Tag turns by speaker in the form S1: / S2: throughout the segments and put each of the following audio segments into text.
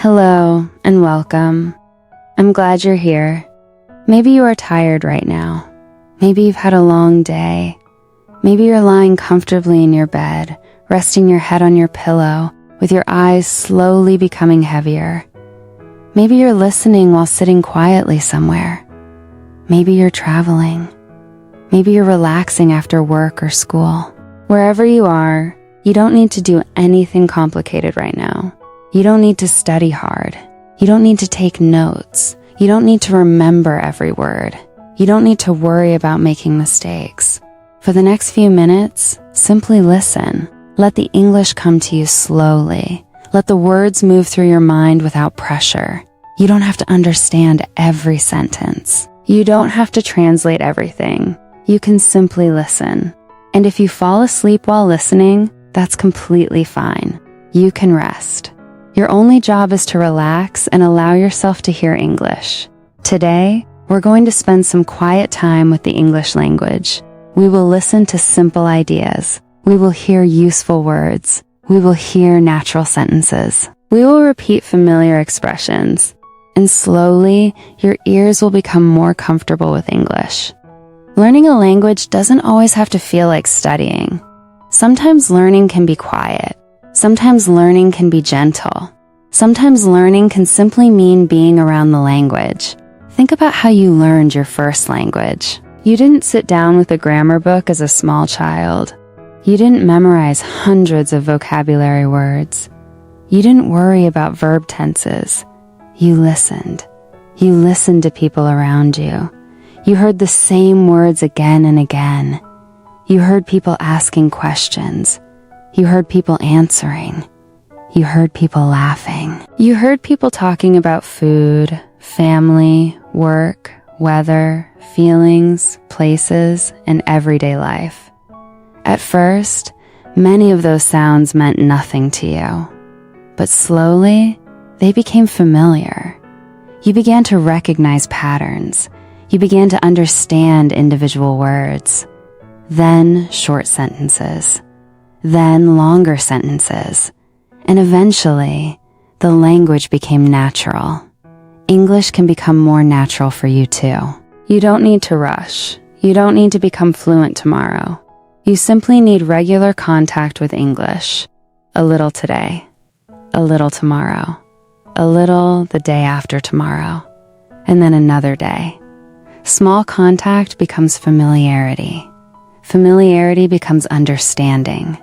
S1: Hello and welcome. I'm glad you're here. Maybe you are tired right now. Maybe you've had a long day. Maybe you're lying comfortably in your bed, resting your head on your pillow, with your eyes slowly becoming heavier. Maybe you're listening while sitting quietly somewhere. Maybe you're traveling. Maybe you're relaxing after work or school. Wherever you are, you don't need to do anything complicated right now. You don't need to study hard. You don't need to take notes. You don't need to remember every word. You don't need to worry about making mistakes. For the next few minutes, simply listen. Let the English come to you slowly. Let the words move through your mind without pressure. You don't have to understand every sentence. You don't have to translate everything. You can simply listen. And if you fall asleep while listening, that's completely fine. You can rest. Your only job is to relax and allow yourself to hear English. Today, we're going to spend some quiet time with the English language. We will listen to simple ideas. We will hear useful words. We will hear natural sentences. We will repeat familiar expressions. And slowly, your ears will become more comfortable with English. Learning a language doesn't always have to feel like studying. Sometimes learning can be quiet. Sometimes learning can be gentle. Sometimes learning can simply mean being around the language. Think about how you learned your first language. You didn't sit down with a grammar book as a small child. You didn't memorize hundreds of vocabulary words. You didn't worry about verb tenses. You listened. You listened to people around you. You heard the same words again and again. You heard people asking questions. You heard people answering. You heard people laughing. You heard people talking about food, family, work, weather, feelings, places, and everyday life. At first, many of those sounds meant nothing to you. But slowly, they became familiar. You began to recognize patterns. You began to understand individual words. Then short sentences. Then longer sentences. And eventually, the language became natural. English can become more natural for you too. You don't need to rush. You don't need to become fluent tomorrow. You simply need regular contact with English. A little today. A little tomorrow. A little the day after tomorrow. And then another day. Small contact becomes familiarity. Familiarity becomes understanding.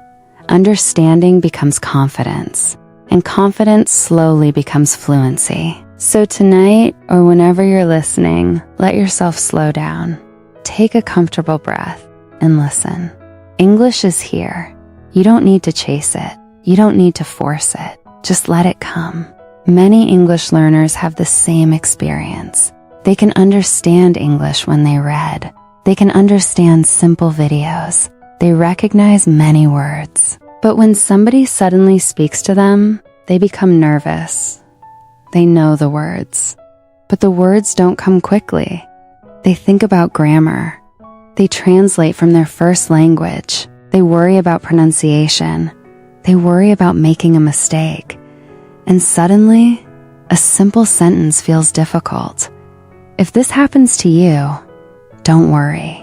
S1: Understanding becomes confidence. And confidence slowly becomes fluency. So tonight, or whenever you're listening, let yourself slow down. Take a comfortable breath and listen. English is here. You don't need to chase it. You don't need to force it. Just let it come. Many English learners have the same experience. They can understand English when they read. They can understand simple videos. They recognize many words. But when somebody suddenly speaks to them, they become nervous. They know the words. But the words don't come quickly. They think about grammar. They translate from their first language. They worry about pronunciation. They worry about making a mistake. And suddenly, a simple sentence feels difficult. If this happens to you, don't worry.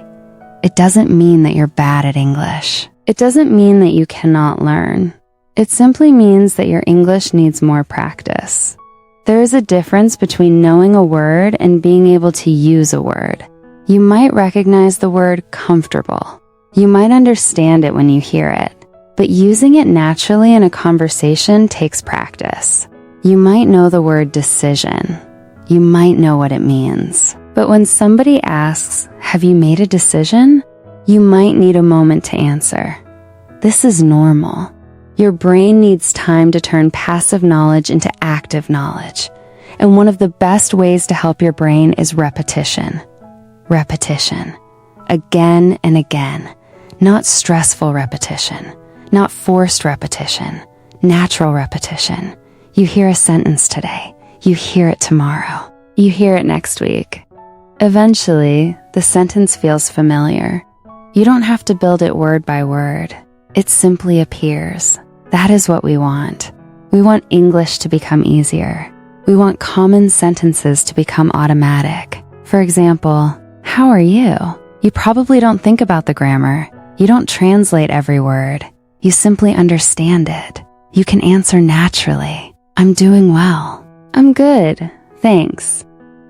S1: It doesn't mean that you're bad at English. It doesn't mean that you cannot learn. It simply means that your English needs more practice. There is a difference between knowing a word and being able to use a word. You might recognize the word comfortable. You might understand it when you hear it, but using it naturally in a conversation takes practice. You might know the word decision. You might know what it means. But when somebody asks, "Have you made a decision?" you might need a moment to answer. This is normal. Your brain needs time to turn passive knowledge into active knowledge. And one of the best ways to help your brain is repetition. Repetition. Again and again. Not stressful repetition. Not forced repetition. Natural repetition. You hear a sentence today. You hear it tomorrow. You hear it next week. Eventually, the sentence feels familiar. You don't have to build it word by word. It simply appears. That is what we want. We want English to become easier. We want common sentences to become automatic. For example, how are you? You probably don't think about the grammar. You don't translate every word. You simply understand it. You can answer naturally. I'm doing well. I'm good, thanks.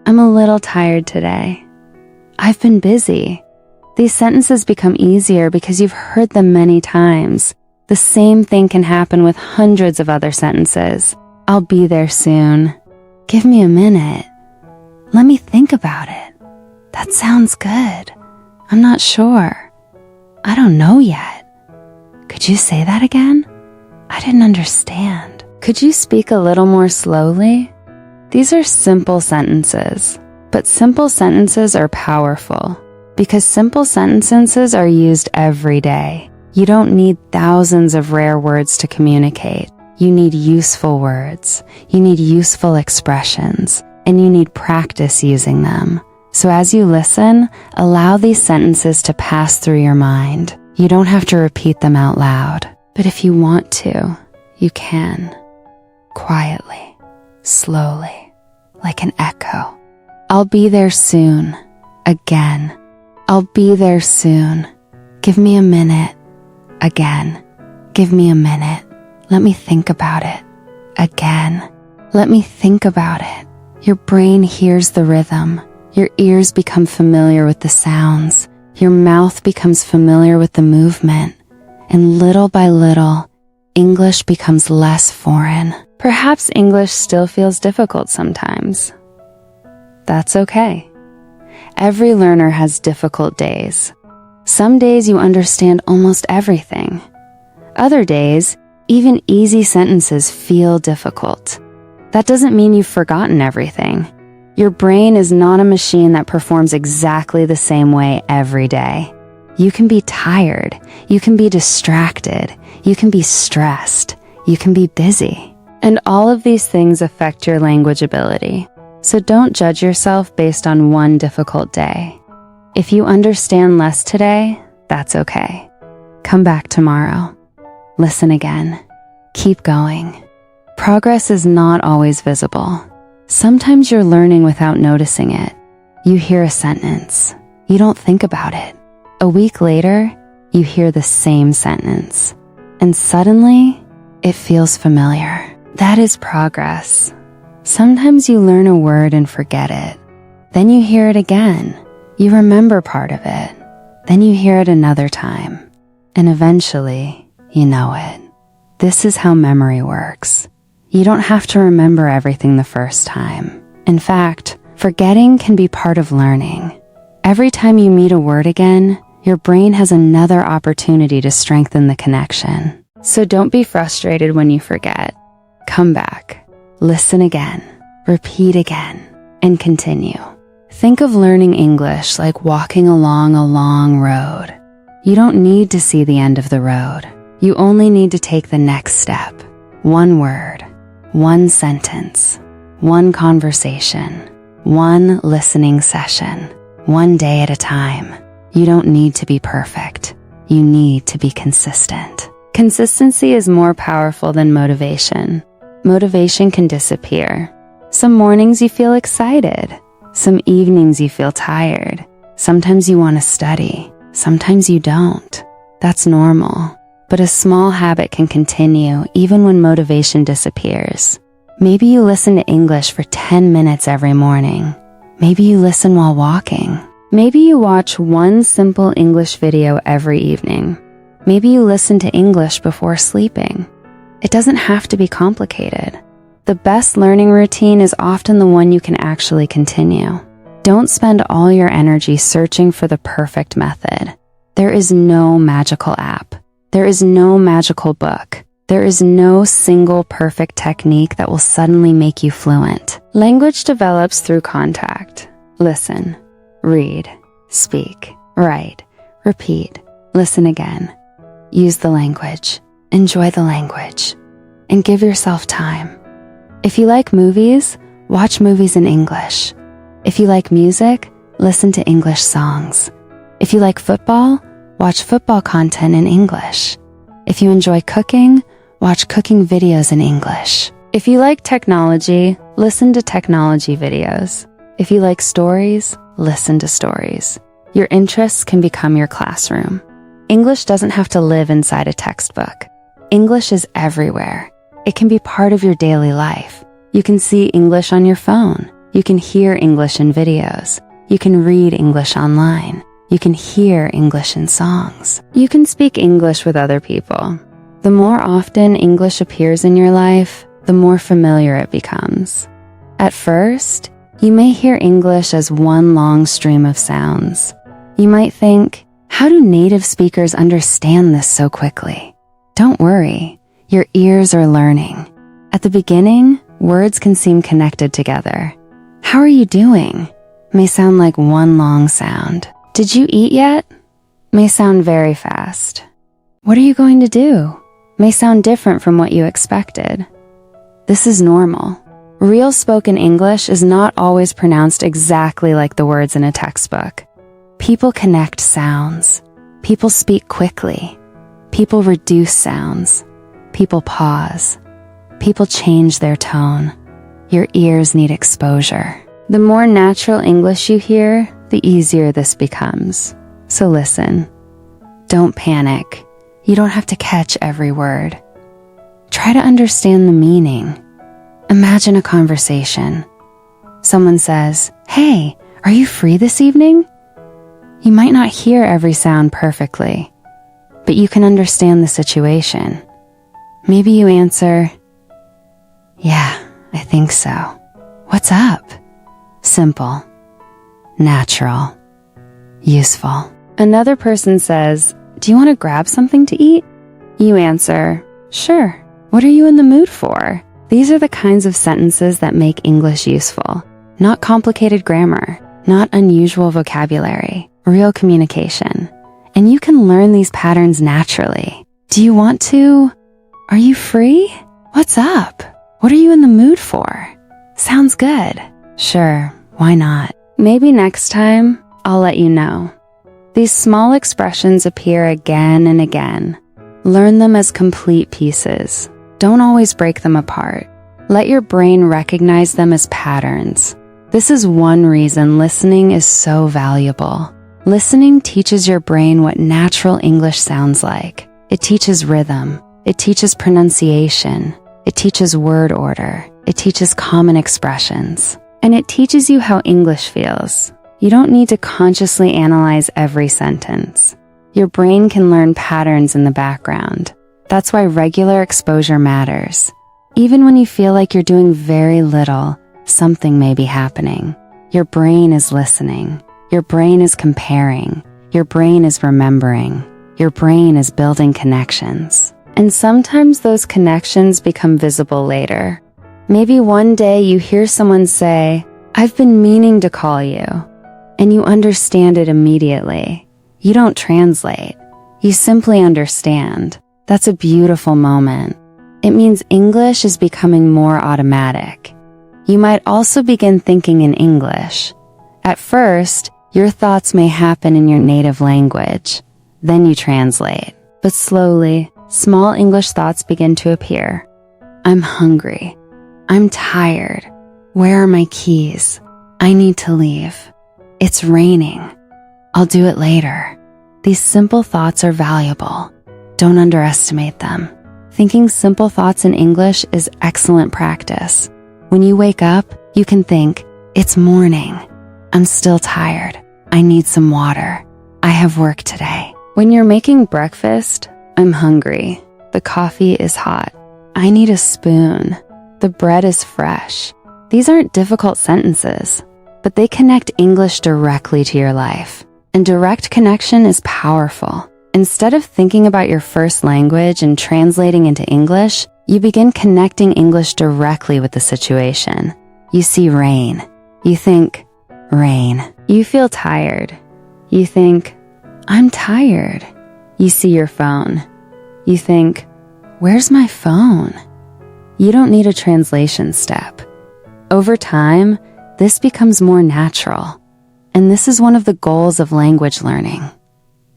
S1: I'm a little tired today. I've been busy. These sentences become easier because you've heard them many times. The same thing can happen with hundreds of other sentences. I'll be there soon. Give me a minute. Let me think about it. That sounds good. I'm not sure. I don't know yet. Could you say that again? I didn't understand. Could you speak a little more slowly? These are simple sentences, but simple sentences are powerful because simple sentences are used every day. You don't need thousands of rare words to communicate. You need useful words. You need useful expressions, and you need practice using them. So as you listen, allow these sentences to pass through your mind. You don't have to repeat them out loud, but if you want to, you can. Quietly, slowly, like an echo. I'll be there soon. Again. I'll be there soon. Give me a minute. Again. Give me a minute. Let me think about it. Again. Let me think about it. Your brain hears the rhythm. Your ears become familiar with the sounds. Your mouth becomes familiar with the movement. And little by little, English becomes less foreign. Perhaps English still feels difficult sometimes. That's okay. Every learner has difficult days. Some days you understand almost everything. Other days, even easy sentences feel difficult. That doesn't mean you've forgotten everything. Your brain is not a machine that performs exactly the same way every day. You can be tired. You can be distracted. You can be stressed. You can be busy. And all of these things affect your language ability. So don't judge yourself based on one difficult day. If you understand less today, that's okay. Come back tomorrow. Listen again. Keep going. Progress is not always visible. Sometimes you're learning without noticing it. You hear a sentence. You don't think about it. A week later, you hear the same sentence. And suddenly, it feels familiar. That is progress. Sometimes you learn a word and forget it. Then you hear it again. You remember part of it. Then you hear it another time. And eventually, you know it. This is how memory works. You don't have to remember everything the first time. In fact, forgetting can be part of learning. Every time you meet a word again, your brain has another opportunity to strengthen the connection. So don't be frustrated when you forget. Come back, listen again, repeat again, and continue. Think of learning English like walking along a long road. You don't need to see the end of the road. You only need to take the next step. One word. One sentence, one conversation, one listening session, one day at a time. You don't need to be perfect. You need to be consistent. Consistency is more powerful than motivation. Motivation can disappear. Some mornings you feel excited. Some evenings you feel tired. Sometimes you want to study. Sometimes you don't. That's normal. But a small habit can continue even when motivation disappears. Maybe you listen to English for 10 minutes every morning. Maybe you listen while walking. Maybe you watch one simple English video every evening. Maybe you listen to English before sleeping. It doesn't have to be complicated. The best learning routine is often the one you can actually continue. Don't spend all your energy searching for the perfect method. There is no magical app. There is no magical book. There is no single perfect technique that will suddenly make you fluent. Language develops through contact. Listen, read, speak, write, repeat, listen again. Use the language, enjoy the language, and give yourself time. If you like movies, watch movies in English. If you like music, listen to English songs. If you like football, watch football content in English. If you enjoy cooking, watch cooking videos in English. If you like technology, listen to technology videos. If you like stories, listen to stories. Your interests can become your classroom. English doesn't have to live inside a textbook. English is everywhere. It can be part of your daily life. You can see English on your phone. You can hear English in videos. You can read English online. You can hear English in songs. You can speak English with other people. The more often English appears in your life, the more familiar it becomes. At first, you may hear English as one long stream of sounds. You might think, how do native speakers understand this so quickly? Don't worry, your ears are learning. At the beginning, words can seem connected together. How are you doing? May sound like one long sound. Did you eat yet? May sound very fast. What are you going to do? May sound different from what you expected. This is normal. Real spoken English is not always pronounced exactly like the words in a textbook. People connect sounds. People speak quickly. People reduce sounds. People pause. People change their tone. Your ears need exposure. The more natural English you hear, the easier this becomes. So listen. Don't panic. You don't have to catch every word. Try to understand the meaning. Imagine a conversation. Someone says, "Hey, are you free this evening?" You might not hear every sound perfectly, but you can understand the situation. Maybe you answer, "Yeah, I think so." What's up? Simple, natural, useful. Another person says, "Do you want to grab something to eat?" You answer, "Sure. What are you in the mood for?" These are the kinds of sentences that make English useful. Not complicated grammar, not unusual vocabulary, real communication. And you can learn these patterns naturally. Do you want to? Are you free? What's up? What are you in the mood for? Sounds good. Sure, why not? Maybe next time, I'll let you know. These small expressions appear again and again. Learn them as complete pieces. Don't always break them apart. Let your brain recognize them as patterns. This is one reason listening is so valuable. Listening teaches your brain what natural English sounds like. It teaches rhythm. It teaches pronunciation. It teaches word order. It teaches common expressions. And it teaches you how English feels. You don't need to consciously analyze every sentence. Your brain can learn patterns in the background. That's why regular exposure matters. Even when you feel like you're doing very little, something may be happening. Your brain is listening. Your brain is comparing. Your brain is remembering. Your brain is building connections. And sometimes those connections become visible later. Maybe one day you hear someone say, "I've been meaning to call you," and you understand it immediately. You don't translate. You simply understand. That's a beautiful moment. It means English is becoming more automatic. You might also begin thinking in English. At first, your thoughts may happen in your native language. Then you translate. But slowly, small English thoughts begin to appear. I'm hungry. I'm tired. Where are my keys? I need to leave. It's raining. I'll do it later. These simple thoughts are valuable. Don't underestimate them. Thinking simple thoughts in English is excellent practice. When you wake up, you can think, "It's morning. I'm still tired. I need some water. I have work today." When you're making breakfast, I'm hungry. The coffee is hot. I need a spoon. The bread is fresh. These aren't difficult sentences, but they connect English directly to your life. And direct connection is powerful. Instead of thinking about your first language and translating into English, you begin connecting English directly with the situation. You see rain. You think, rain. You feel tired. You think, I'm tired. You see your phone. You think, where's my phone? You don't need a translation step. Over time, this becomes more natural. And this is one of the goals of language learning.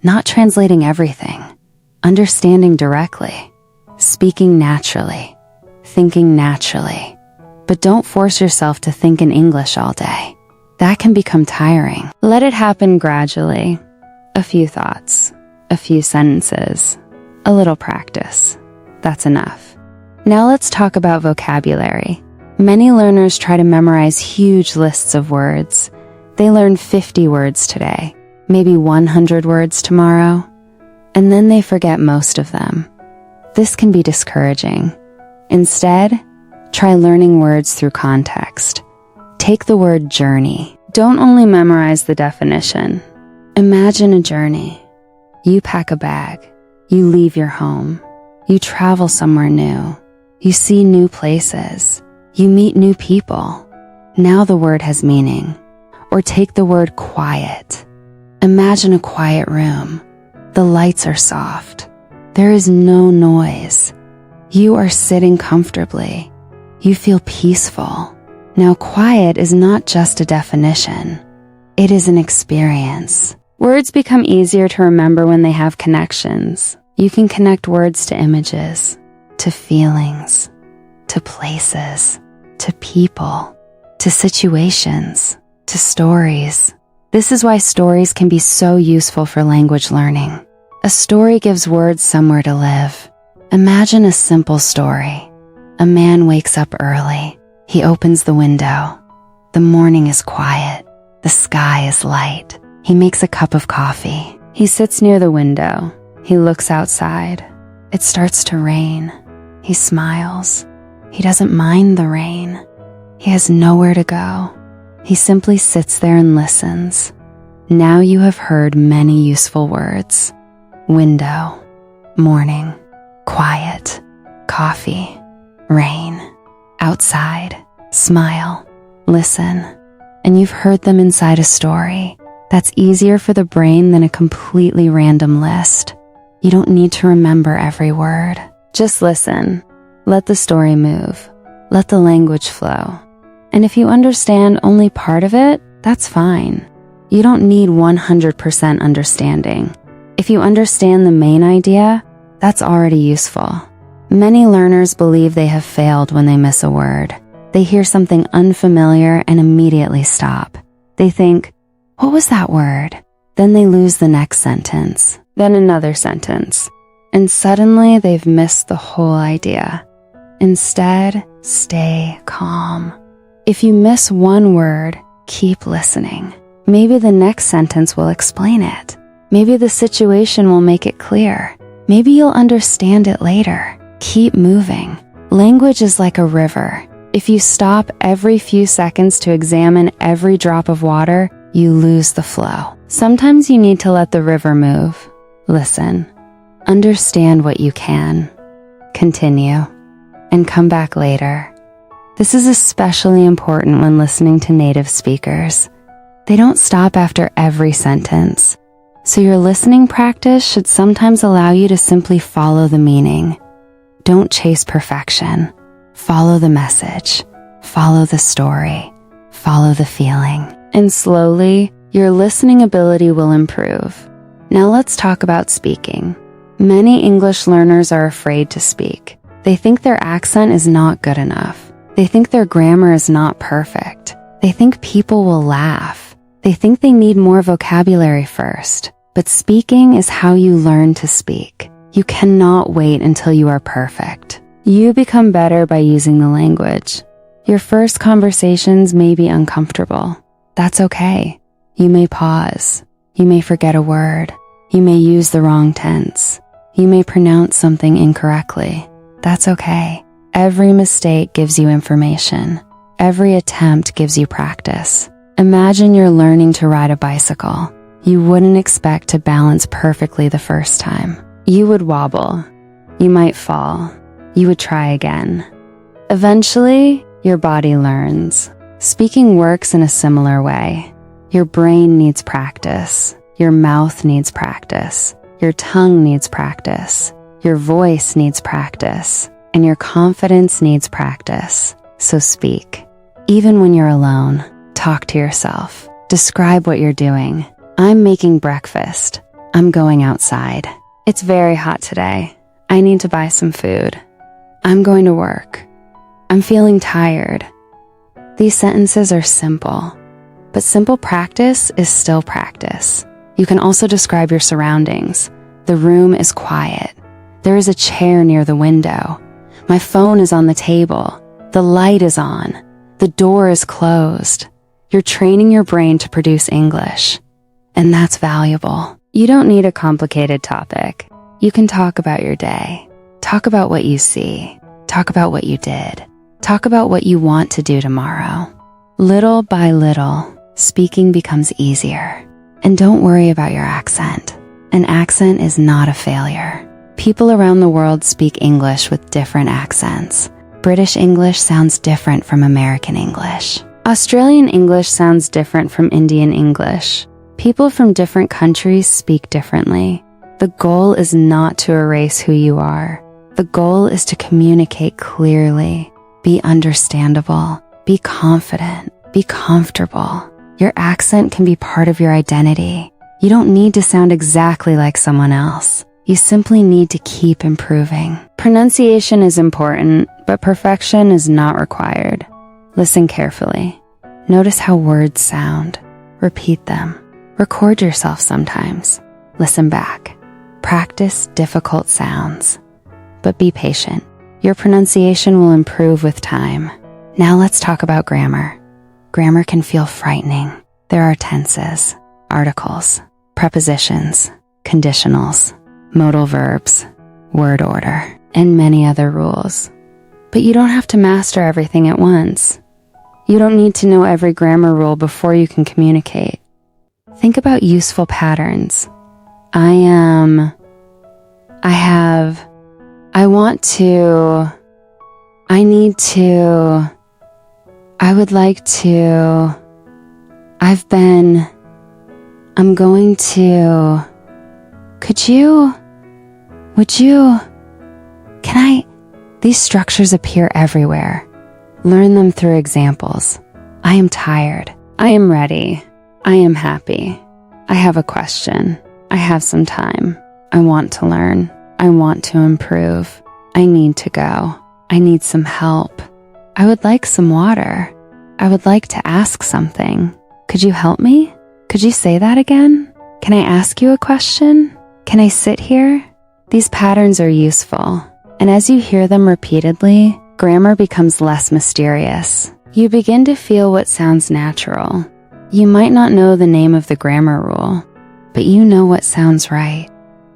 S1: Not translating everything, understanding directly. speaking naturally, thinking naturally. But don't force yourself to think in English all day. That can become tiring. Let it happen gradually. A few thoughts, a few sentences, a little practice. That's enough. Now let's talk about vocabulary. Many learners try to memorize huge lists of words. They learn 50 words today, maybe 100 words tomorrow, and then they forget most of them. This can be discouraging. Instead, try learning words through context. Take the word journey. Don't only memorize the definition. Imagine a journey. You pack a bag. You leave your home. You travel somewhere new. You see new places. You meet new people. Now the word has meaning. Or take the word quiet. Imagine a quiet room. The lights are soft. There is no noise. You are sitting comfortably. You feel peaceful. Now, quiet is not just a definition. It is an experience. Words become easier to remember when they have connections. You can connect words to images, to feelings, to places, to people, to situations, to stories. This is why stories can be so useful for language learning. A story gives words somewhere to live. Imagine a simple story. A man wakes up early. He opens the window. The morning is quiet. The sky is light. He makes a cup of coffee. He sits near the window. He looks outside. It starts to rain. He smiles. He doesn't mind the rain. He has nowhere to go. He simply sits there and listens. Now you have heard many useful words. Window, morning, quiet, coffee, rain, outside, smile, listen. And you've heard them inside a story. That's easier for the brain than a completely random list. You don't need to remember every word. Just listen. Let the story move. Let the language flow. And if you understand only part of it, that's fine. You don't need 100% understanding. If you understand the main idea, that's already useful. Many learners believe they have failed when they miss a word. They hear something unfamiliar and immediately stop. They think, "What was that word?" Then they lose the next sentence, then another sentence, and suddenly they've missed the whole idea. Instead, stay calm. If you miss one word, keep listening. Maybe the next sentence will explain it. Maybe the situation will make it clear. Maybe you'll understand it later. Keep moving. Language is like a river. If you stop every few seconds to examine every drop of water, you lose the flow. Sometimes you need to let the river move. Listen. Understand what you can. Continue. And come back later. This is especially important when listening to native speakers. They don't stop after every sentence. So your listening practice should sometimes allow you to simply follow the meaning. Don't chase perfection. Follow the message. Follow the story. Follow the feeling. And slowly, your listening ability will improve. Now let's talk about speaking. Many English learners are afraid to speak. They think their accent is not good enough. They think their grammar is not perfect. They think people will laugh. They think they need more vocabulary first. But speaking is how you learn to speak. You cannot wait until you are perfect. You become better by using the language. Your first conversations may be uncomfortable. That's okay. You may pause. You may forget a word. You may use the wrong tense. You may pronounce something incorrectly. That's okay. Every mistake gives you information. Every attempt gives you practice. Imagine you're learning to ride a bicycle. You wouldn't expect to balance perfectly the first time. You would wobble. You might fall. You would try again. Eventually, your body learns. Speaking works in a similar way. Your brain needs practice. Your mouth needs practice. Your tongue needs practice. Your voice needs practice. And your confidence needs practice. So speak. Even when you're alone, talk to yourself. Describe what you're doing. I'm making breakfast. I'm going outside. It's very hot today. I need to buy some food. I'm going to work. I'm feeling tired. These sentences are simple, but simple practice is still practice. You can also describe your surroundings. The room is quiet. There is a chair near the window. My phone is on the table. The light is on. The door is closed. You're training your brain to produce English, and that's valuable. You don't need a complicated topic. You can talk about your day. Talk about what you see. Talk about what you did. Talk about what you want to do tomorrow. Little by little, speaking becomes easier. And don't worry about your accent. An accent is not a failure. People around the world speak English with different accents. British English sounds different from American English. Australian English sounds different from Indian English. People from different countries speak differently. The goal is not to erase who you are. The goal is to communicate clearly, be understandable, be confident, be comfortable. Your accent can be part of your identity. You don't need to sound exactly like someone else. You simply need to keep improving. Pronunciation is important, but perfection is not required. Listen carefully. Notice how words sound. Repeat them. Record yourself sometimes. Listen back. Practice difficult sounds. But be patient. Your pronunciation will improve with time. Now let's talk about grammar. Grammar can feel frightening. There are tenses, articles, prepositions, conditionals, modal verbs, word order, and many other rules. But you don't have to master everything at once. You don't need to know every grammar rule before you can communicate. Think about useful patterns. I am, I have, I want to, I need to, I would like to, I've been, I'm going to, could you, would you, can I? These structures appear everywhere. Learn them through examples. I am tired. I am ready. I am happy. I have a question. I have some time. I want to learn. I want to improve. I need to go. I need some help. I would like some water. I would like to ask something. Could you help me? Could you say that again? Can I ask you a question? Can I sit here? These patterns are useful, and as you hear them repeatedly, grammar becomes less mysterious. You begin to feel what sounds natural. You might not know the name of the grammar rule, but you know what sounds right.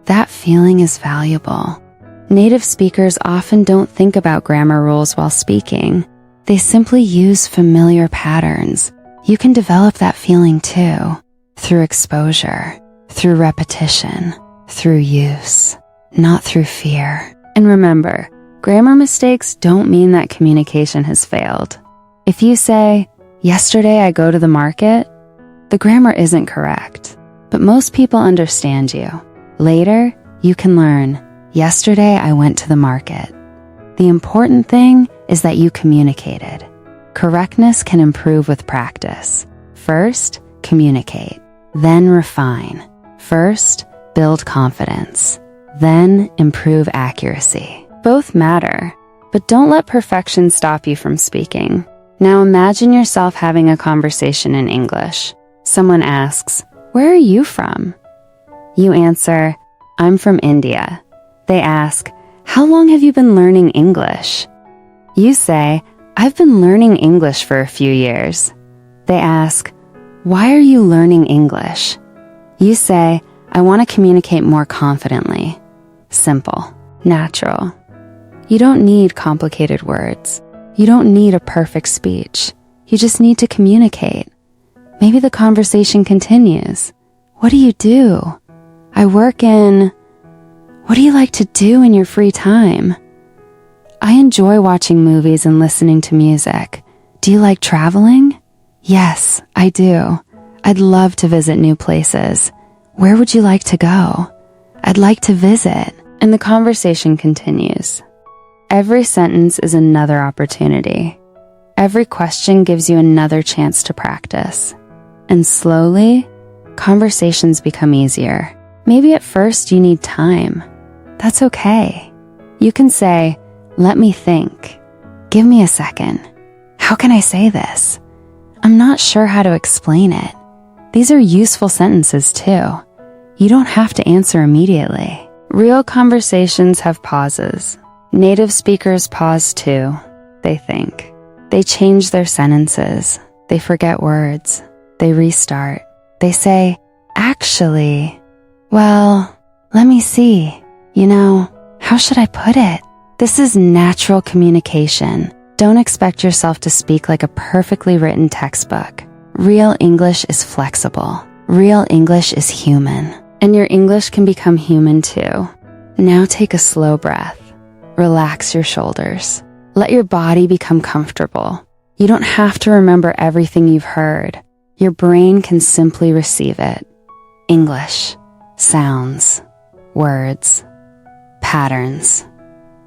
S1: That feeling is valuable. Native speakers often don't think about grammar rules while speaking. They simply use familiar patterns. You can develop that feeling too, through exposure, through repetition, through use, not through fear. And remember, grammar mistakes don't mean that communication has failed. If you say, "Yesterday I go to the market," the grammar isn't correct, but most people understand you. Later, you can learn, "Yesterday I went to the market." The important thing is that you communicated. Correctness can improve with practice. First, communicate, then refine. First, build confidence, then improve accuracy. Both matter, but don't let perfection stop you from speaking. Now imagine yourself having a conversation in English. Someone asks, "Where are you from?" You answer, "I'm from India." They ask, "How long have you been learning English?" You say, "I've been learning English for a few years." They ask, "Why are you learning English?" You say, "I want to communicate more confidently." Simple, natural. You don't need complicated words. You don't need a perfect speech. You just need to communicate. Maybe the conversation continues. "What do you do?" "I work in..." "What do you like to do in your free time?" "I enjoy watching movies and listening to music." "Do you like traveling?" "Yes, I do. I'd love to visit new places." "Where would you like to go?" "I'd like to visit." And the conversation continues. Every sentence is another opportunity. Every question gives you another chance to practice. And slowly, conversations become easier. Maybe at first you need time. That's okay. You can say, "Let me think. Give me a second. How can I say this? I'm not sure how to explain it." These are useful sentences too. You don't have to answer immediately. Real conversations have pauses. Native speakers pause too. They think. They change their sentences. They forget words. They restart. They say, "Actually, well, let me see. How should I put it?" This is natural communication. Don't expect yourself to speak like a perfectly written textbook. Real English is flexible. Real English is human. And your English can become human too. Now take a slow breath. Relax your shoulders. Let your body become comfortable. You don't have to remember everything you've heard. Your brain can simply receive it. English, sounds, words, patterns,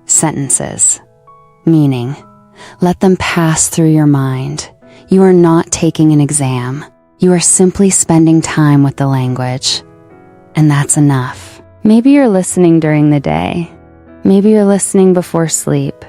S1: sentences, meaning. Let them pass through your mind. You are not taking an exam. You are simply spending time with the language. And that's enough. Maybe you're listening during the day. Maybe you're listening before sleep.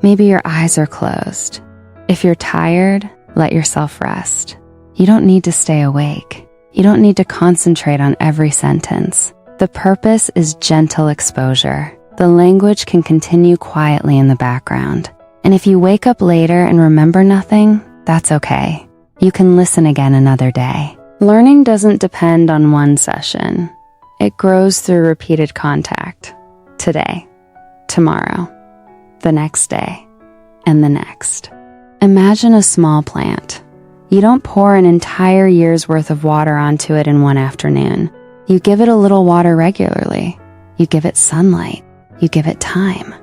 S1: Maybe your eyes are closed. If you're tired, let yourself rest. You don't need to stay awake. You don't need to concentrate on every sentence. The purpose is gentle exposure. The language can continue quietly in the background. And if you wake up later and remember nothing, that's okay. You can listen again another day. Learning doesn't depend on one session. It grows through repeated contact. Today, tomorrow, the next day, and the next. Imagine a small plant. You don't pour an entire year's worth of water onto it in one afternoon. You give it a little water regularly. You give it sunlight. You give it time.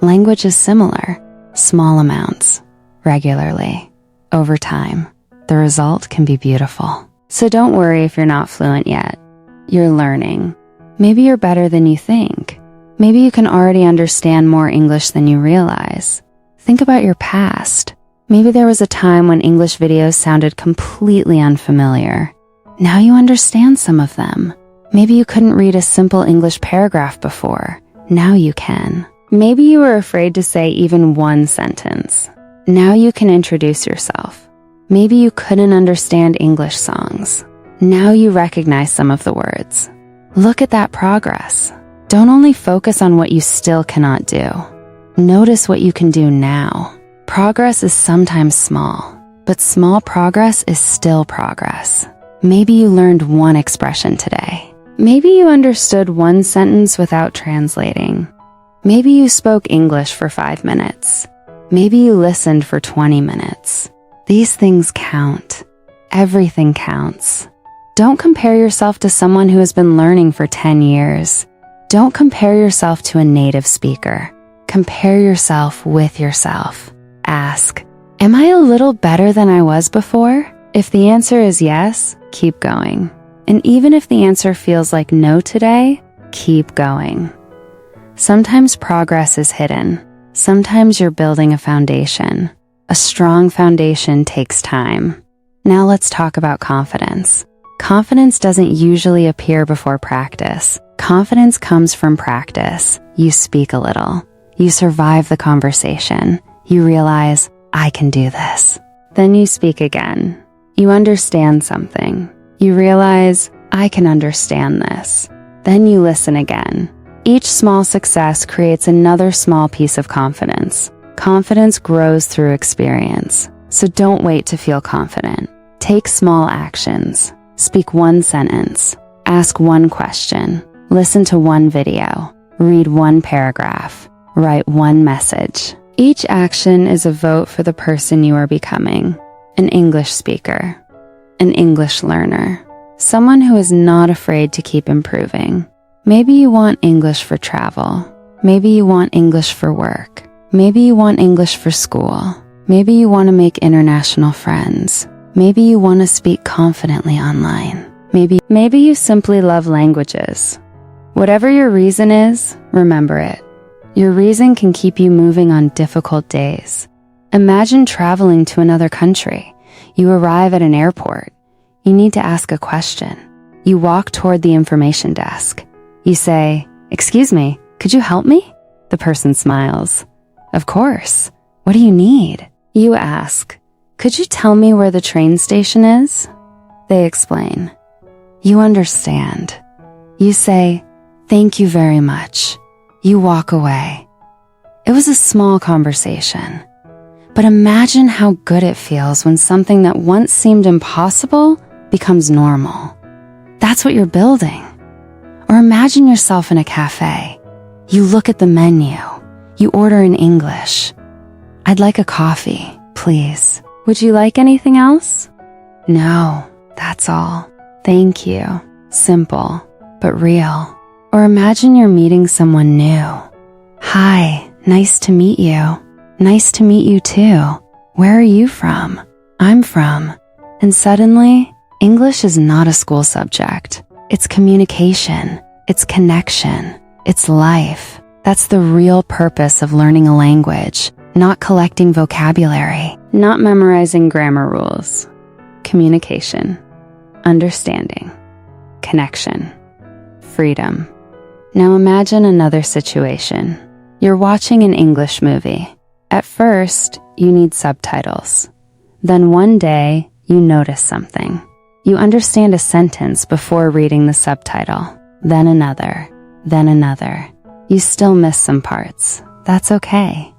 S1: Language is similar. Small amounts, regularly, over time. The result can be beautiful. So don't worry if you're not fluent yet. You're learning. Maybe you're better than you think. Maybe you can already understand more English than you realize. Think about your past. Maybe there was a time when English videos sounded completely unfamiliar. Now you understand some of them. Maybe you couldn't read a simple English paragraph before. Now you can. Maybe you were afraid to say even one sentence. Now you can introduce yourself. Maybe you couldn't understand English songs. Now you recognize some of the words. Look at that progress. Don't only focus on what you still cannot do. Notice what you can do now. Progress is sometimes small, but small progress is still progress. Maybe you learned one expression today. Maybe you understood one sentence without translating. Maybe you spoke English for 5 minutes. Maybe you listened for 20 minutes. These things count. Everything counts. Don't compare yourself to someone who has been learning for 10 years. Don't compare yourself to a native speaker. Compare yourself with yourself. Ask, am I a little better than I was before? If the answer is yes, keep going. And even if the answer feels like no today, keep going. Sometimes progress is hidden. Sometimes you're building a foundation. A strong foundation takes time. Now let's talk about confidence. Confidence doesn't usually appear before practice. Confidence comes from practice. You speak a little. You survive the conversation. You realize, I can do this. Then you speak again. You understand something. You realize, I can understand this. Then you listen again. Each small success creates another small piece of confidence. Confidence grows through experience. So don't wait to feel confident. Take small actions. Speak one sentence. Ask one question. Listen to one video. Read one paragraph. Write one message. Each action is a vote for the person you are becoming. An English speaker. An English learner. Someone who is not afraid to keep improving. Maybe you want English for travel. Maybe you want English for work. Maybe you want English for school. Maybe you want to make international friends. Maybe you want to speak confidently online. Maybe you simply love languages. Whatever your reason is, remember it. Your reason can keep you moving on difficult days. Imagine traveling to another country. You arrive at an airport. You need to ask a question. You walk toward the information desk. You say, "Excuse me, could you help me?" The person smiles. Of course. What do you need? You ask, could you tell me where the train station is? They explain. You understand. You say, thank you very much. You walk away. It was a small conversation. But imagine how good it feels when something that once seemed impossible becomes normal. That's what you're building. Or imagine yourself in a cafe. You look at the menu. You order in English. I'd like a coffee, please. Would you like anything else? No, that's all. Thank you. Simple, but real. Or imagine you're meeting someone new. Hi, nice to meet you. Nice to meet you too. Where are you from? I'm from. And suddenly, English is not a school subject. It's communication. It's connection. It's life. That's the real purpose of learning a language, not collecting vocabulary, not memorizing grammar rules. Communication, understanding, connection, freedom. Now imagine another situation. You're watching an English movie. At first, you need subtitles. Then one day, you notice something. You understand a sentence before reading the subtitle. Then another. Then another. You still miss some parts. That's okay.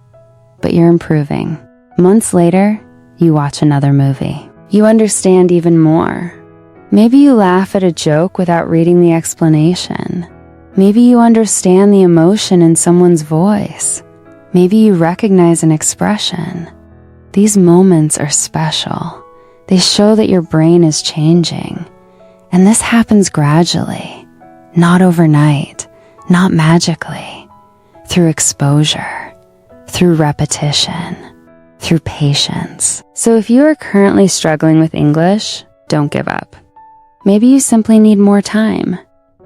S1: But you're improving. Months later, you watch another movie. You understand even more. Maybe you laugh at a joke without reading the explanation. Maybe you understand the emotion in someone's voice. Maybe you recognize an expression. These moments are special. They show that your brain is changing. And this happens gradually, not overnight, not magically, through exposure, through repetition, through patience. So if you are currently struggling with English, don't give up. Maybe you simply need more time.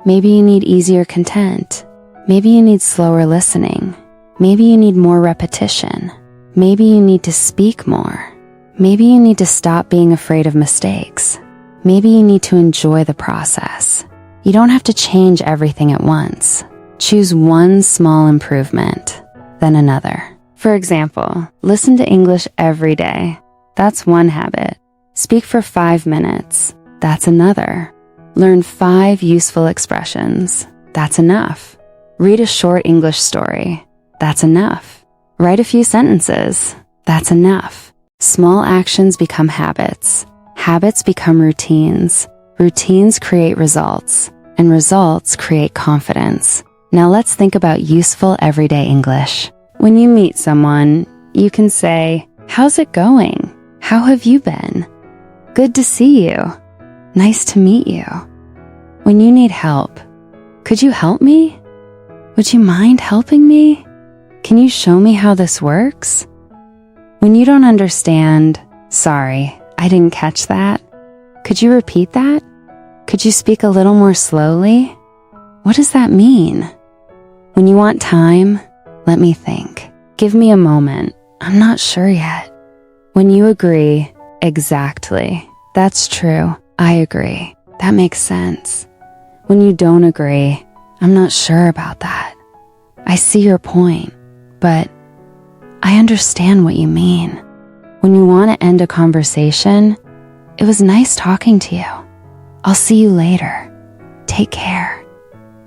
S1: Maybe you need easier content. Maybe you need slower listening. Maybe you need more repetition. Maybe you need to speak more. Maybe you need to stop being afraid of mistakes. Maybe you need to enjoy the process. You don't have to change everything at once. Choose one small improvement, then another. For example, listen to English every day. That's one habit. Speak for 5 minutes. That's another. Learn 5 useful expressions. That's enough. Read a short English story. That's enough. Write a few sentences. That's enough. Small actions become habits. Habits become routines. Routines create results. And results create confidence. Now let's think about useful everyday English. When you meet someone, you can say, "How's it going? How have you been? Good to see you. Nice to meet you." When you need help, "Could you help me? Would you mind helping me? Can you show me how this works?" When you don't understand, "Sorry, I didn't catch that. Could you repeat that? Could you speak a little more slowly? What does that mean?" When you want time, "Let me think. Give me a moment. I'm not sure yet." When you agree, "Exactly. That's true. I agree. That makes sense." When you don't agree, "I'm not sure about that. I see your point, but I understand what you mean." When you want to end a conversation, "It was nice talking to you. I'll see you later. Take care."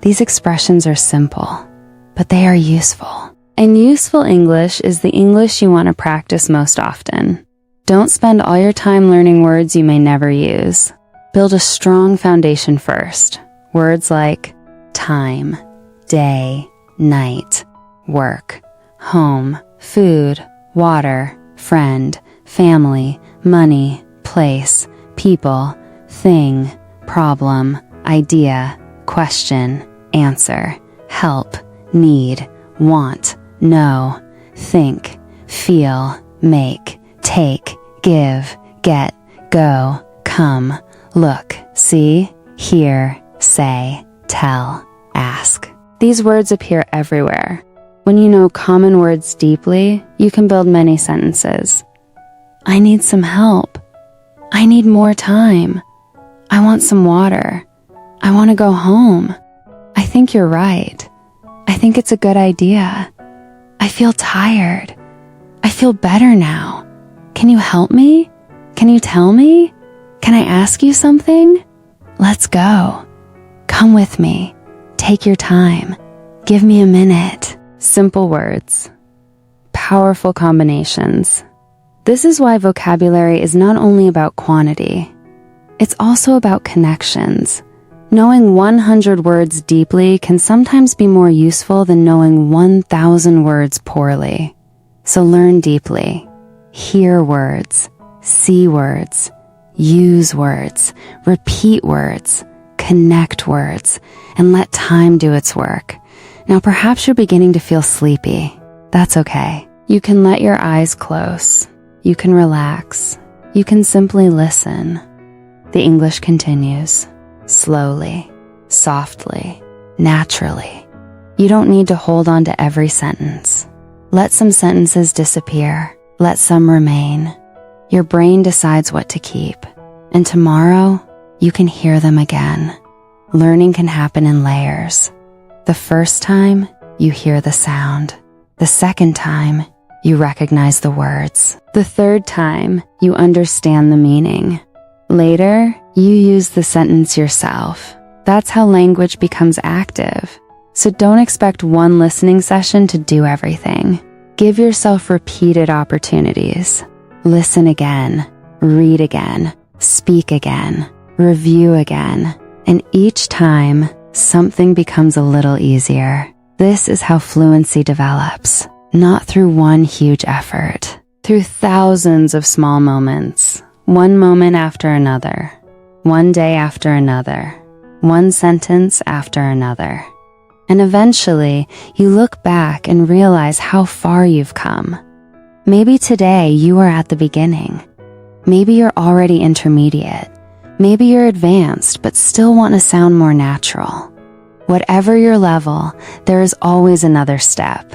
S1: These expressions are simple, but they are useful. And useful English is the English you want to practice most often. Don't spend all your time learning words you may never use. Build a strong foundation first. Words like time, day, night, work, home, food, water, friend, family, money, place, people, thing, problem, idea, question, answer, help, need, want, know, think, feel, make, take, give, get, go, come, look, see, hear, say, tell, ask. These words appear everywhere. When you know common words deeply, you can build many sentences. I need some help. I need more time. I want some water. I want to go home. I think you're right. I think it's a good idea. I feel tired. I feel better now. Can you help me? Can you tell me? Can I ask you something? Let's go. Come with me. Take your time. Give me a minute. Simple words. Powerful combinations. This is why vocabulary is not only about quantity. It's also about connections. Knowing 100 words deeply can sometimes be more useful than knowing 1,000 words poorly. So learn deeply. Hear words. See words. Use words. Repeat words. Connect words. And let time do its work. Now perhaps you're beginning to feel sleepy. That's okay. You can let your eyes close. You can relax. You can simply listen. The English continues. Slowly, softly, naturally. You don't need to hold on to every sentence. Let some sentences disappear. Let some remain. Your brain decides what to keep. And tomorrow, you can hear them again. Learning can happen in layers. The first time, you hear the sound. The second time, you recognize the words. The third time, you understand the meaning. Later, you use the sentence yourself. That's how language becomes active. So don't expect one listening session to do everything. Give yourself repeated opportunities. Listen again, read again, speak again, review again. And each time, something becomes a little easier. This is how fluency develops, not through one huge effort, through thousands of small moments, one moment after another, one day after another, one sentence after another. And eventually, you look back and realize how far you've come. Maybe today you are at the beginning. Maybe you're already intermediate. Maybe you're advanced but still want to sound more natural. Whatever your level, there is always another step.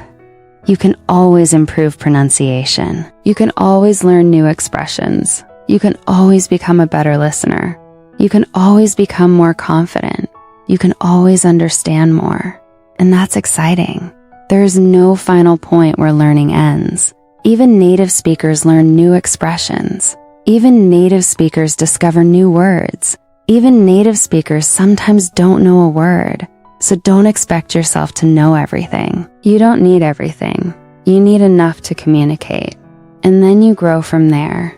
S1: You can always improve pronunciation. You can always learn new expressions. You can always become a better listener. You can always become more confident. You can always understand more. And that's exciting. There is no final point where learning ends. Even native speakers learn new expressions. Even native speakers discover new words. Even native speakers sometimes don't know a word. So don't expect yourself to know everything. You don't need everything. You need enough to communicate. And then you grow from there.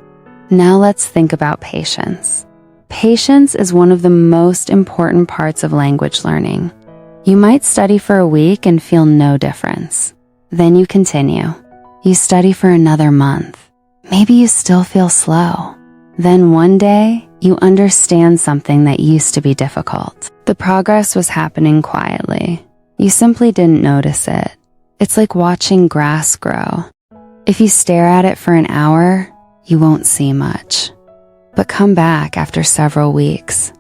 S1: Now let's think about patience. Patience is one of the most important parts of language learning. You might study for a week and feel no difference. Then you continue. You study for another month. Maybe you still feel slow. Then one day, you understand something that used to be difficult. The progress was happening quietly. You simply didn't notice it. It's like watching grass grow. If you stare at it for an hour, you won't see much. But come back after several weeks.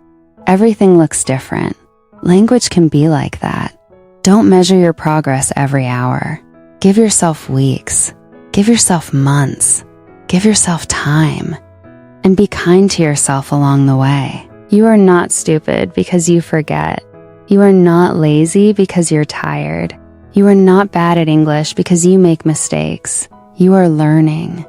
S1: Everything looks different. Language can be like that. Don't measure your progress every hour. Give yourself weeks. Give yourself months. Give yourself time. And be kind to yourself along the way. You are not stupid because you forget. You are not lazy because you're tired. You are not bad at English because you make mistakes. You are learning.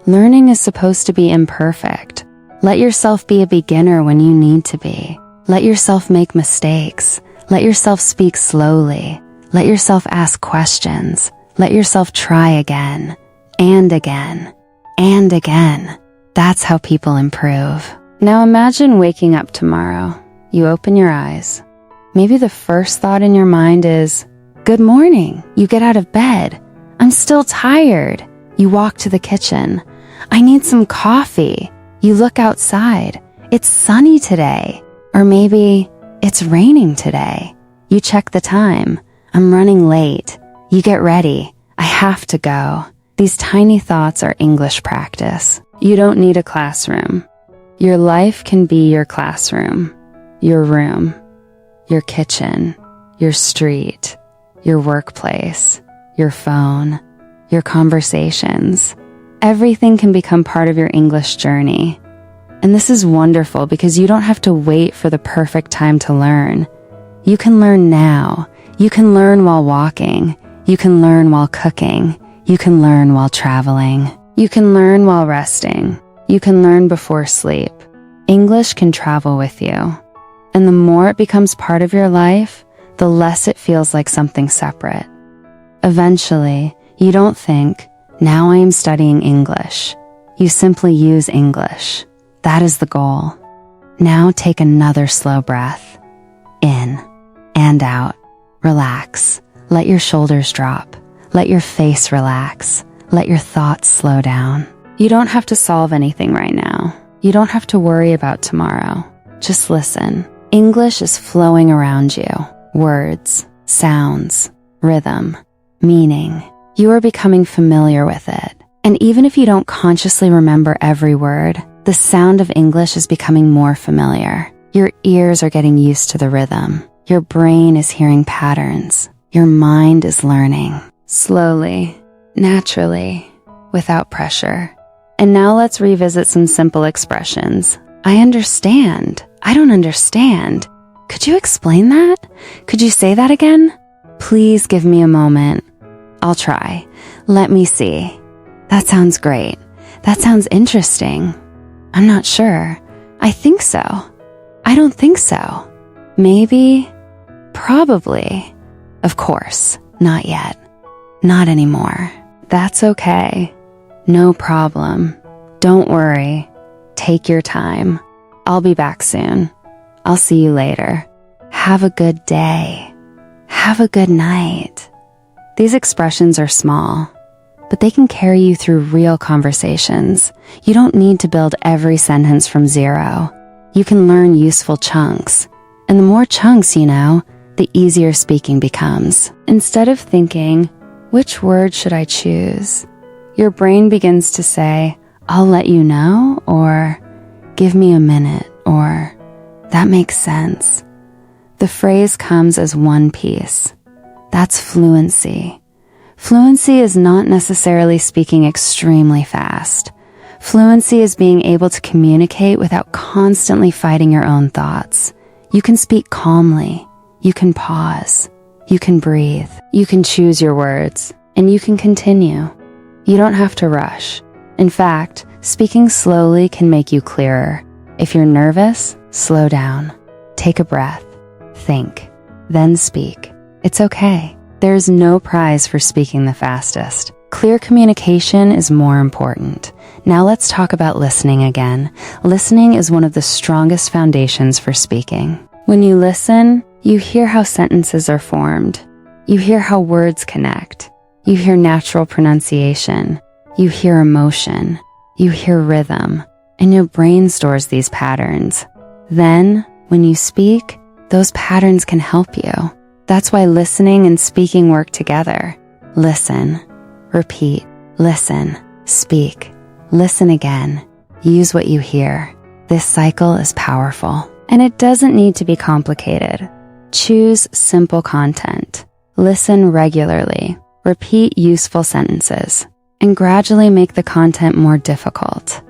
S1: Learning is supposed to be imperfect. Let yourself be a beginner when you need to be. Let yourself make mistakes. Let yourself speak slowly. Let yourself ask questions. Let yourself try again, and again, and again. That's how people improve. Now imagine waking up tomorrow. You open your eyes. Maybe the first thought in your mind is, "Good morning." You get out of bed. "I'm still tired." You walk to the kitchen. "I need some coffee." You look outside. "It's sunny today." Or maybe, "It's raining today." You check the time. "I'm running late." You get ready. "I have to go." These tiny thoughts are English practice. You don't need a classroom. Your life can be your classroom, your room, your kitchen, your street, your workplace, your phone, your conversations. Everything can become part of your English journey. And this is wonderful because you don't have to wait for the perfect time to learn. You can learn now. You can learn while walking. You can learn while cooking. You can learn while traveling. You can learn while resting. You can learn before sleep. English can travel with you. And the more it becomes part of your life, the less it feels like something separate. Eventually, you don't think, now I am studying English. You simply use English. That is the goal. Now take another slow breath. In and out. Relax. Let your shoulders drop. Let your face relax. Let your thoughts slow down. You don't have to solve anything right now. You don't have to worry about tomorrow. Just listen. English is flowing around you. Words, sounds, rhythm, meaning. You are becoming familiar with it. And even if you don't consciously remember every word, the sound of English is becoming more familiar. Your ears are getting used to the rhythm. Your brain is hearing patterns. Your mind is learning. Slowly, naturally, without pressure. And now let's revisit some simple expressions. I understand. I don't understand. Could you explain that? Could you say that again? Please give me a moment. I'll try. Let me see. That sounds great. That sounds interesting. I'm not sure. I think so. I don't think so. Maybe. Probably. Of course. Not yet. Not anymore. That's okay. No problem. Don't worry. Take your time. I'll be back soon. I'll see you later. Have a good day. Have a good night. These expressions are small, but they can carry you through real conversations. You don't need to build every sentence from zero. You can learn useful chunks. And the more chunks you know, the easier speaking becomes. Instead of thinking, which word should I choose? Your brain begins to say, I'll let you know, or give me a minute, or that makes sense. The phrase comes as one piece. That's fluency. Fluency is not necessarily speaking extremely fast. Fluency is being able to communicate without constantly fighting your own thoughts. You can speak calmly. You can pause. You can breathe. You can choose your words. And you can continue. You don't have to rush. In fact, speaking slowly can make you clearer. If you're nervous, slow down. Take a breath. Think. Then speak. It's okay. There is no prize for speaking the fastest. Clear communication is more important. Now let's talk about listening again. Listening is one of the strongest foundations for speaking. When you listen, you hear how sentences are formed. You hear how words connect. You hear natural pronunciation. You hear emotion. You hear rhythm. And your brain stores these patterns. Then, when you speak, those patterns can help you. That's why listening and speaking work together. Listen. Repeat. Listen. Speak. Listen again. Use what you hear. This cycle is powerful. And it doesn't need to be complicated. Choose simple content. Listen regularly. Repeat useful sentences. And gradually make the content more difficult.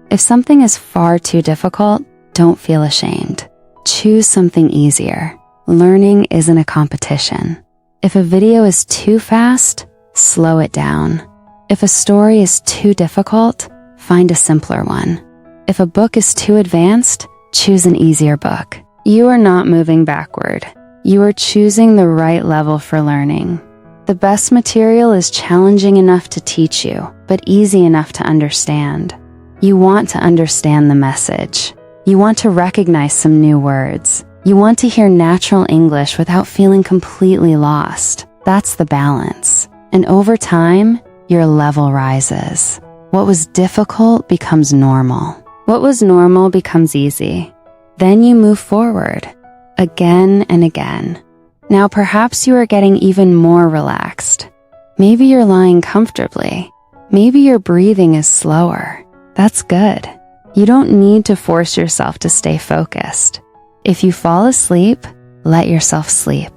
S1: If something is far too difficult, don't feel ashamed. Choose something easier. Learning isn't a competition. If a video is too fast, slow it down. If a story is too difficult, find a simpler one. If a book is too advanced, choose an easier book. You are not moving backward. You are choosing the right level for learning. The best material is challenging enough to teach you, but easy enough to understand. You want to understand the message. You want to recognize some new words. You want to hear natural English without feeling completely lost. That's the balance. And over time, your level rises. What was difficult becomes normal. What was normal becomes easy. Then you move forward, again and again. Now perhaps you are getting even more relaxed. Maybe you're lying comfortably. Maybe your breathing is slower. That's good. You don't need to force yourself to stay focused. If you fall asleep, let yourself sleep.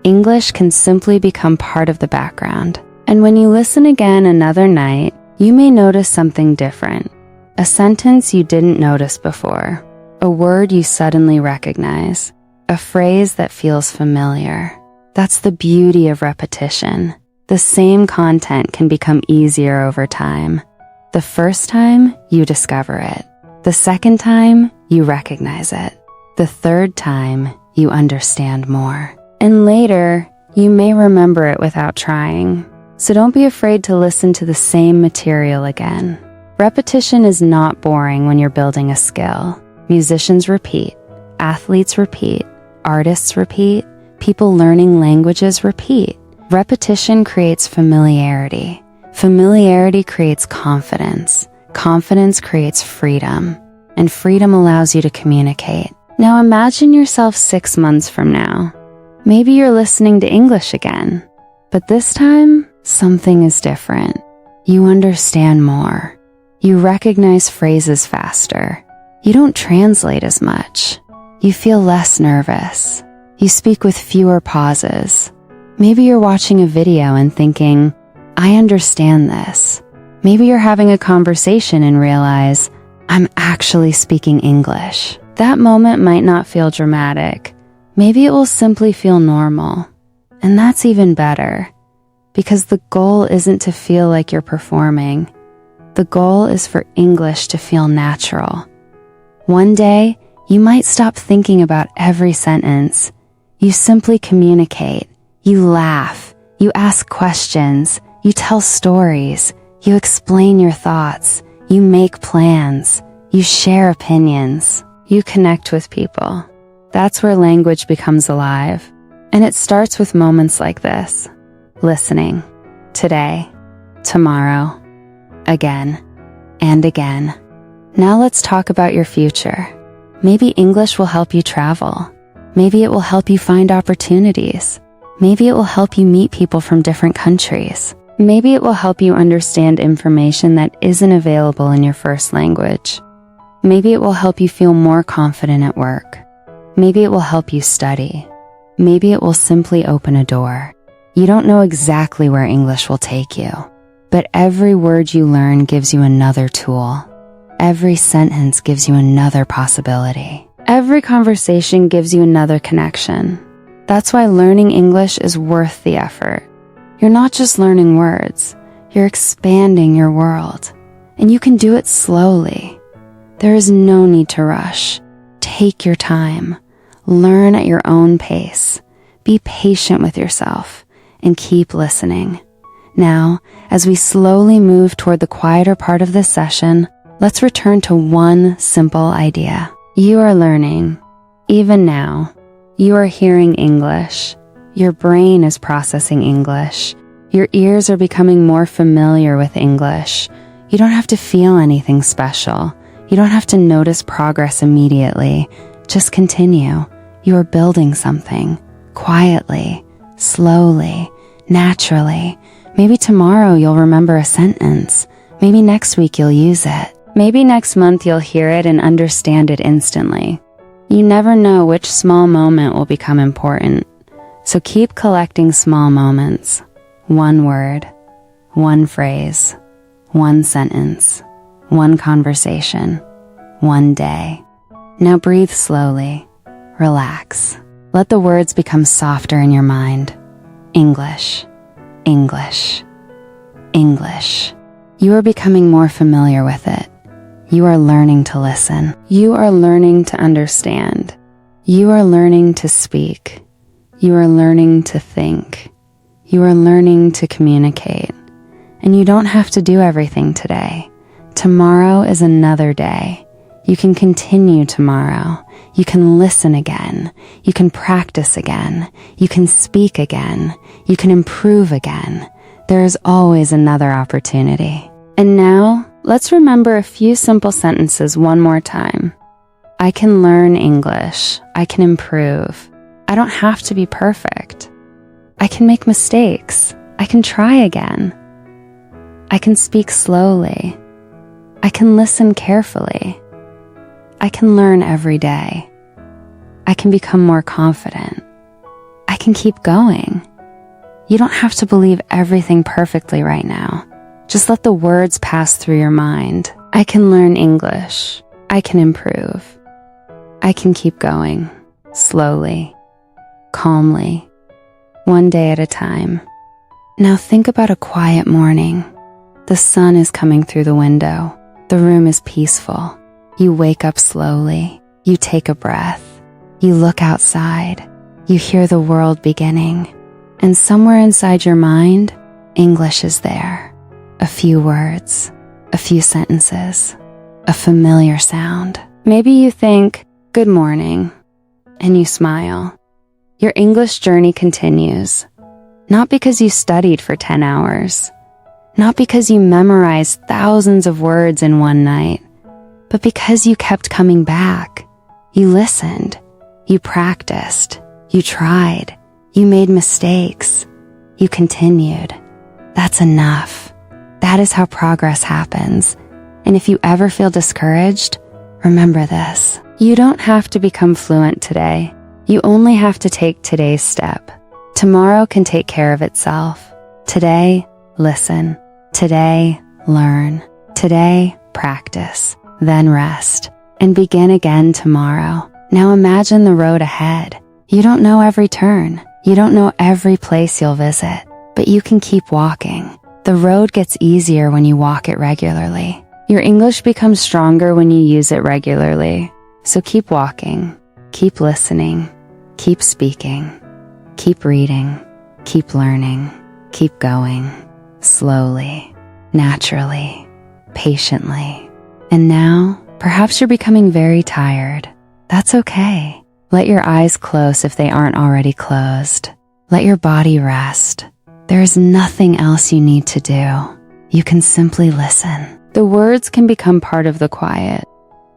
S1: English can simply become part of the background. And when you listen again another night, you may notice something different. A sentence you didn't notice before. A word you suddenly recognize. A phrase that feels familiar. That's the beauty of repetition. The same content can become easier over time. The first time, you discover it. The second time, you recognize it. The third time, you understand more. And later, you may remember it without trying. So don't be afraid to listen to the same material again. Repetition is not boring when you're building a skill. Musicians repeat, athletes repeat, artists repeat, people learning languages repeat. Repetition creates familiarity. Familiarity creates confidence. Confidence creates freedom. And freedom allows you to communicate. Now imagine yourself 6 months from now. Maybe you're listening to English again. But this time, something is different. You understand more. You recognize phrases faster. You don't translate as much. You feel less nervous. You speak with fewer pauses. Maybe you're watching a video and thinking, I understand this. Maybe you're having a conversation and realize, I'm actually speaking English. That moment might not feel dramatic. Maybe it will simply feel normal. And that's even better, because the goal isn't to feel like you're performing. The goal is for English to feel natural. One day, you might stop thinking about every sentence. You simply communicate. You laugh. You ask questions. You tell stories. You explain your thoughts. You make plans. You share opinions. You connect with people. That's where language becomes alive. And it starts with moments like this. Listening. Today. Tomorrow. Again. And again. Now let's talk about your future. Maybe English will help you travel. Maybe it will help you find opportunities. Maybe it will help you meet people from different countries. Maybe it will help you understand information that isn't available in your first language. Maybe it will help you feel more confident at work. Maybe it will help you study. Maybe it will simply open a door. You don't know exactly where English will take you, but every word you learn gives you another tool. Every sentence gives you another possibility. Every conversation gives you another connection. That's why learning English is worth the effort. You're not just learning words, you're expanding your world. And you can do it slowly. There is no need to rush. Take your time. Learn at your own pace. Be patient with yourself and keep listening. Now, as we slowly move toward the quieter part of this session, let's return to one simple idea. You are learning. Even now, you are hearing English. Your brain is processing English. Your ears are becoming more familiar with English. You don't have to feel anything special. You don't have to notice progress immediately. Just continue. You are building something. Quietly, slowly, naturally. Maybe tomorrow you'll remember a sentence. Maybe next week you'll use it. Maybe next month you'll hear it and understand it instantly. You never know which small moment will become important. So keep collecting small moments. One word, one phrase, one sentence, one conversation, one day. Now breathe slowly. Relax. Let the words become softer in your mind. English, English, English. You are becoming more familiar with it. You are learning to listen. You are learning to understand. You are learning to speak. You are learning to think. You are learning to communicate. And you don't have to do everything today. Tomorrow is another day. You can continue tomorrow. You can listen again. You can practice again. You can speak again. You can improve again. There is always another opportunity. And now, let's remember a few simple sentences one more time. I can learn English. I can improve. I don't have to be perfect. I can make mistakes. I can try again. I can speak slowly. I can listen carefully. I can learn every day. I can become more confident. I can keep going. You don't have to believe everything perfectly right now. Just let the words pass through your mind. I can learn English. I can improve. I can keep going. Slowly. Calmly. One day at a time. Now think about a quiet morning. The sun is coming through the window. The room is peaceful. You wake up slowly. You take a breath. You look outside. You hear the world beginning. And somewhere inside your mind, English is there. A few words, a few sentences, a familiar sound. Maybe you think, "Good morning," and you smile. Your English journey continues. Not because you studied for 10 hours, not because you memorized thousands of words in one night, but because you kept coming back. You listened, you practiced, you tried, you made mistakes, you continued. That's enough. That is how progress happens. And if you ever feel discouraged, remember this. You don't have to become fluent today. You only have to take today's step. Tomorrow can take care of itself. Today, listen. Today, learn. Today, practice. Then rest. And begin again tomorrow. Now imagine the road ahead. You don't know every turn. You don't know every place you'll visit. But you can keep walking. The road gets easier when you walk it regularly. Your English becomes stronger when you use it regularly. So keep walking. Keep listening. Keep speaking. Keep reading. Keep learning. Keep going. Slowly. Naturally. Patiently. And now, perhaps you're becoming very tired. That's okay. Let your eyes close if they aren't already closed. Let your body rest. There is nothing else you need to do. You can simply listen. The words can become part of the quiet.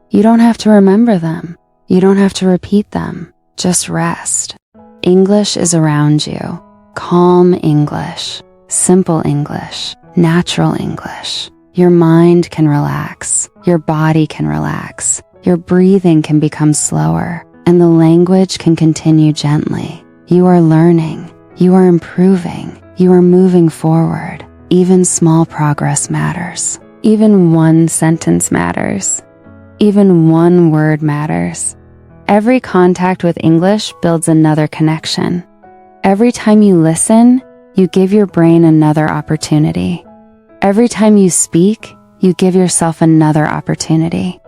S1: You don't have to remember them. You don't have to repeat them. Just rest. English is around you. Calm English. Simple English. Natural English. Your mind can relax. Your body can relax. Your breathing can become slower. And the language can continue gently. You are learning. You are improving. You are moving forward. Even small progress matters. Even one sentence matters. Even one word matters. Every contact with English builds another connection. Every time you listen, you give your brain another opportunity. Every time you speak, you give yourself another opportunity.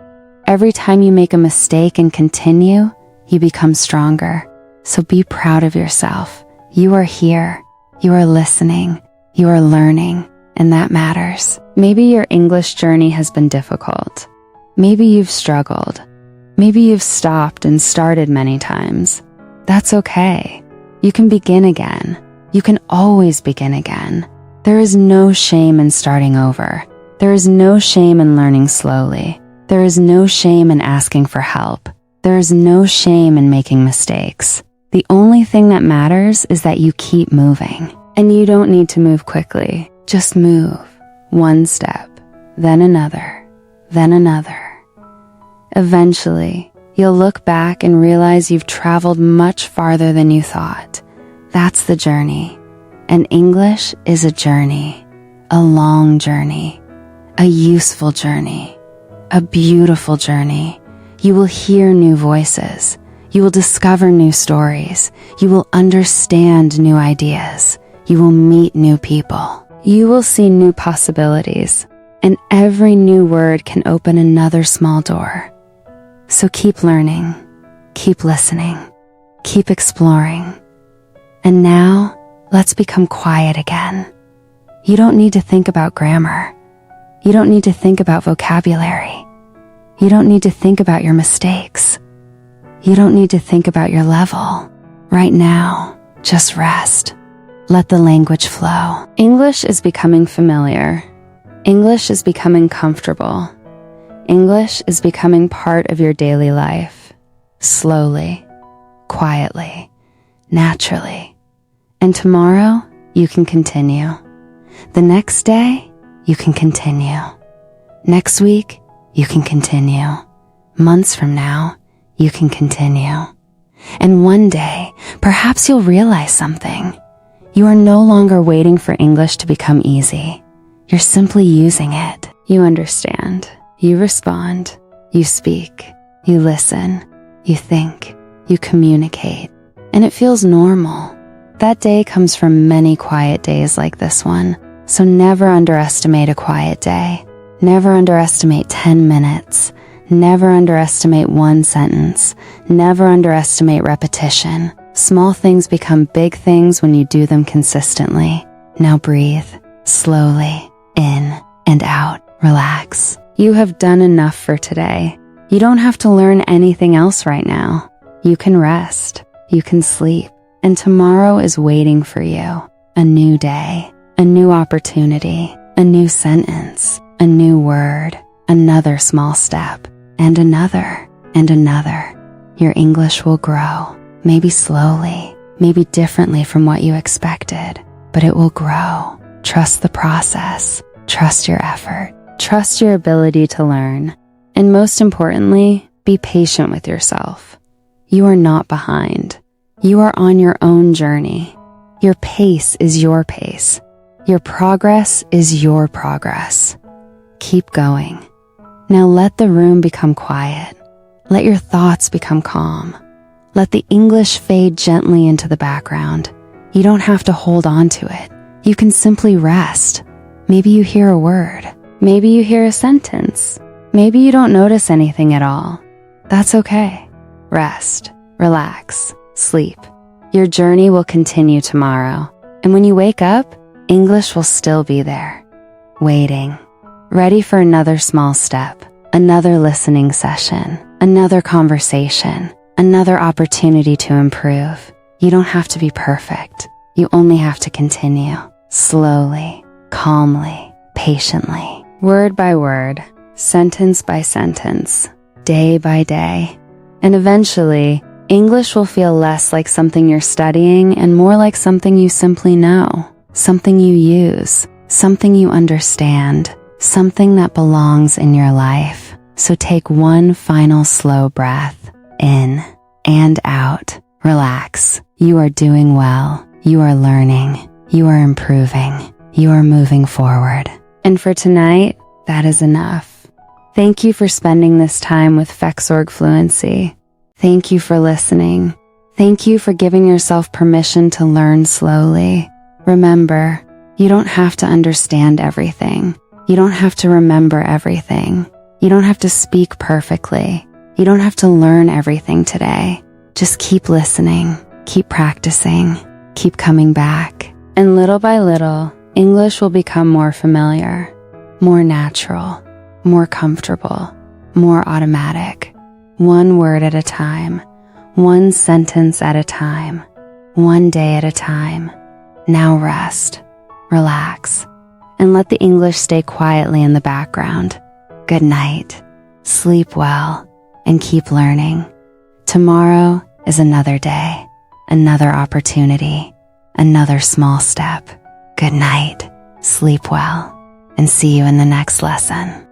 S1: Every time you make a mistake and continue, you become stronger. So be proud of yourself. You are here. You are listening. You are learning. And that matters. Maybe your English journey has been difficult. Maybe you've struggled. Maybe you've stopped and started many times. That's okay. You can begin again. You can always begin again. There is no shame in starting over. There is no shame in learning slowly. There is no shame in asking for help. There is no shame in making mistakes. The only thing that matters is that you keep moving. And you don't need to move quickly. Just move. One step, then another, then another. Eventually, you'll look back and realize you've traveled much farther than you thought. That's the journey. And English is a journey, a long journey, a useful journey, a beautiful journey. You will hear new voices. You will discover new stories. You will understand new ideas. You will meet new people. You will see new possibilities. And every new word can open another small door. So keep learning, keep listening, keep exploring. And now, let's become quiet again. You don't need to think about grammar. You don't need to think about vocabulary. You don't need to think about your mistakes. You don't need to think about your level. Right now, just rest. Let the language flow. English is becoming familiar. English is becoming comfortable. English is becoming part of your daily life. Slowly, quietly, naturally. And tomorrow, you can continue. The next day, you can continue. Next week, you can continue. Months from now, you can continue. And one day, perhaps you'll realize something. You are no longer waiting for English to become easy. You're simply using it. You understand. You respond. You speak. You listen. You think. You communicate. And it feels normal. That day comes from many quiet days like this one, so never underestimate a quiet day. Never underestimate 10 minutes. Never underestimate one sentence. Never underestimate repetition. Small things become big things when you do them consistently. Now breathe, slowly, in and out. Relax. You have done enough for today. You don't have to learn anything else right now. You can rest. You can sleep. And tomorrow is waiting for you. A new day, a new opportunity, a new sentence, a new word, another small step, and another, and another. Your English will grow, maybe slowly, maybe differently from what you expected, but it will grow. Trust the process, trust your effort, trust your ability to learn, and most importantly, be patient with yourself. You are not behind. You are on your own journey. Your pace is your pace. Your progress is your progress. Keep going. Now let the room become quiet. Let your thoughts become calm. Let the English fade gently into the background. You don't have to hold on to it. You can simply rest. Maybe you hear a word. Maybe you hear a sentence. Maybe you don't notice anything at all. That's okay. Rest, relax, sleep. Your journey will continue tomorrow. And when you wake up, English will still be there, waiting, ready for another small step, another listening session, another conversation, another opportunity to improve. You don't have to be perfect. You only have to continue, slowly, calmly, patiently, word by word, sentence by sentence, day by day. And eventually, English will feel less like something you're studying and more like something you simply know, something you use, something you understand, something that belongs in your life. So take one final slow breath, in and out. Relax. You are doing well. You are learning. You are improving. You are moving forward. And for tonight, that is enough. Thank you for spending this time with Fexorg Fluency. Thank you for listening. Thank you for giving yourself permission to learn slowly. Remember, you don't have to understand everything. You don't have to remember everything. You don't have to speak perfectly. You don't have to learn everything today. Just keep listening, keep practicing, keep coming back. And little by little, English will become more familiar, more natural, more comfortable, more automatic. One word at a time, one sentence at a time, one day at a time. Now rest, relax, and let the English stay quietly in the background. Good night, sleep well, and keep learning. Tomorrow is another day, another opportunity, another small step. Good night, sleep well, and see you in the next lesson.